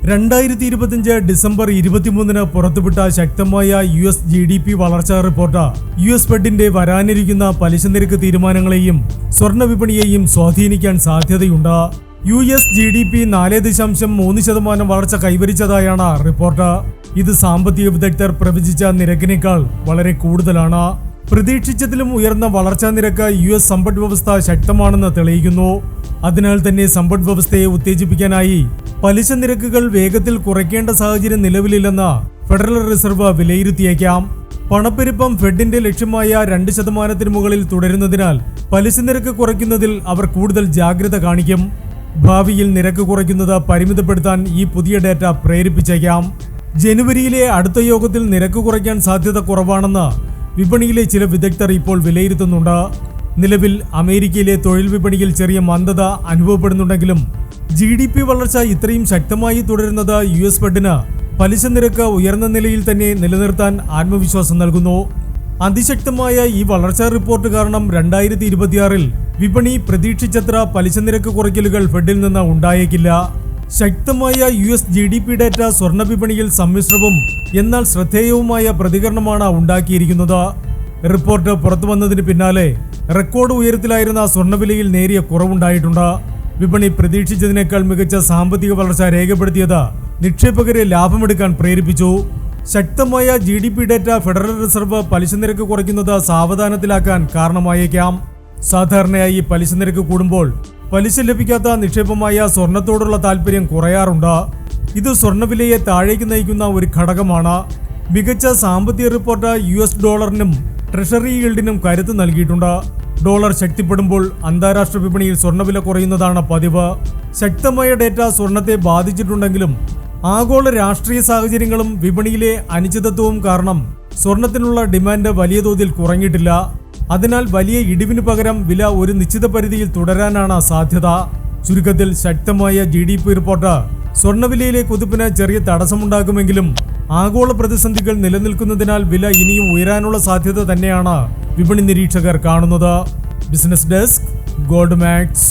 2025 December 23-ന് പുറത്തുവിട്ട ശക്തമായ US GDP വളർച്ചാ റിപ്പോർട്ട് US ഫെഡിന്റെ വരാനിരിക്കുന്ന പലിശ നിരക്ക് തീരുമാനങ്ങളെയും സ്വർണ്ണ വിപണിയെയും സ്വാധീനിക്കാൻ സാധ്യതയുണ്ട്. US GDP 4.3% വളർച്ച കൈവരിച്ചതായാണ് റിപ്പോർട്ട്. ഇത് സാമ്പത്തിക വിദഗ്ധർ പ്രവചിച്ച നിരക്കിനേക്കാൾ വളരെ കൂടുതലാണ്. പ്രതീക്ഷിച്ചതിലും ഉയർന്ന വളർച്ചാ നിരക്ക് US സമ്പദ് വ്യവസ്ഥ ശക്തമാണെന്ന് തെളിയിക്കുന്നു. അതിനാൽ തന്നെ സമ്പദ് വ്യവസ്ഥയെ ഉത്തേജിപ്പിക്കാനായി പലിശ നിരക്കുകൾ വേഗത്തിൽ കുറയ്ക്കേണ്ട സാഹചര്യം നിലവിലില്ലെന്ന് ഫെഡറൽ റിസർവ് വിലയിരുത്തിയേക്കാം. പണപ്പെരുപ്പം ഫെഡിന്റെ ലക്ഷ്യമായ 2% മുകളിൽ തുടരുന്നതിനാൽ പലിശ നിരക്ക് കുറയ്ക്കുന്നതിൽ അവർ കൂടുതൽ ജാഗ്രത കാണിക്കും. ഭാവിയിൽ നിരക്ക് കുറയ്ക്കുന്നത് പരിമിതപ്പെടുത്താൻ ഈ പുതിയ ഡേറ്റ പ്രേരിപ്പിച്ചേക്കാം. ജനുവരിയിലെ അടുത്ത യോഗത്തിൽ നിരക്ക് കുറയ്ക്കാൻ സാധ്യത കുറവാണെന്ന് വിപണിയിലെ ചില വിദഗ്ധർ ഇപ്പോൾ വിലയിരുത്തുന്നുണ്ട്. നിലവിൽ അമേരിക്കയിലെ തൊഴിൽ വിപണിയിൽ ചെറിയ മന്ദത അനുഭവപ്പെടുന്നുണ്ടെങ്കിലും GDP വളർച്ച ഇത്രയും ശക്തമായി തുടരുന്നത് US ഫെഡിന് പലിശ നിരക്ക് ഉയർന്ന നിലയിൽ തന്നെ നിലനിർത്താൻ ആത്മവിശ്വാസം നൽകുന്നു. അതിശക്തമായ ഈ വളർച്ചാ റിപ്പോർട്ട് കാരണം 2026-ൽ വിപണി പ്രതീക്ഷിച്ചത്ര പലിശ നിരക്ക് കുറയ്ക്കലുകൾ ഫെഡിൽ നിന്ന് ഉണ്ടായേക്കില്ല. ശക്തമായ US GDP ഡാറ്റ സ്വർണ്ണ വിപണിയിൽ സമ്മിശ്രവും എന്നാൽ ശ്രദ്ധേയവുമായ പ്രതികരണമാണ് ഉണ്ടാക്കിയിരിക്കുന്നത്. റിപ്പോർട്ട് പുറത്തു വന്നതിന് പിന്നാലെ റെക്കോർഡ് ഉയരത്തിലായിരുന്ന സ്വർണ്ണവിലയിൽ നേരിയ കുറവുണ്ടായിട്ടുണ്ട്. വിപണി പ്രതീക്ഷിച്ചതിനേക്കാൾ മികച്ച സാമ്പത്തിക വളർച്ച രേഖപ്പെടുത്തിയത് നിക്ഷേപകരെ ലാഭമെടുക്കാൻ പ്രേരിപ്പിച്ചു. ശക്തമായ GDP ഡാറ്റ ഫെഡറൽ റിസർവ് പലിശ നിരക്ക് കുറയ്ക്കുന്നത് സാവധാനത്തിലാക്കാൻ കാരണമായേക്കാം. സാധാരണയായി പലിശ നിരക്ക് കൂടുമ്പോൾ പലിശ ലഭിക്കാത്ത നിക്ഷേപമായ സ്വർണത്തോടുള്ള താല്പര്യം കുറയാറുണ്ട്. ഇത് സ്വർണ്ണവിലയെ താഴേക്ക് നയിക്കുന്ന ഒരു ഘടകമാണ്. മികച്ച സാമ്പത്തിക റിപ്പോർട്ട് US ഡോളറിനും ട്രഷറി ഈൽഡിനും കരുത്ത് നൽകിയിട്ടുണ്ട്. ഡോളർ ശക്തിപ്പെടുമ്പോൾ അന്താരാഷ്ട്ര വിപണിയിൽ സ്വർണ്ണവില കുറയുന്നതാണ് പതിവ്. ശക്തമായ ഡേറ്റ സ്വർണത്തെ ബാധിച്ചിട്ടുണ്ടെങ്കിലും ആഗോള രാഷ്ട്രീയ സാഹചര്യങ്ങളും വിപണിയിലെ അനിശ്ചിതത്വവും കാരണം സ്വർണത്തിനുള്ള ഡിമാൻഡ് വലിയ തോതിൽ കുറഞ്ഞിട്ടില്ല. അതിനാൽ വലിയ ഇടിവിന് പകരം വില ഒരു നിശ്ചിത പരിധിയിൽ തുടരാനാണ് സാധ്യത. ചുരുക്കത്തിൽ ശക്തമായ GDP റിപ്പോർട്ട് സ്വർണ്ണവിലയിലെ കുതിപ്പിന് ചെറിയ തടസ്സമുണ്ടാക്കുമെങ്കിലും ആഗോള പ്രതിസന്ധികൾ നിലനിൽക്കുന്നതിനാൽ വില ഇനിയും ഉയരാനുള്ള സാധ്യത തന്നെയാണ് വിപണി നിരീക്ഷകർ കാണുന്നത്. Business desk, gold max.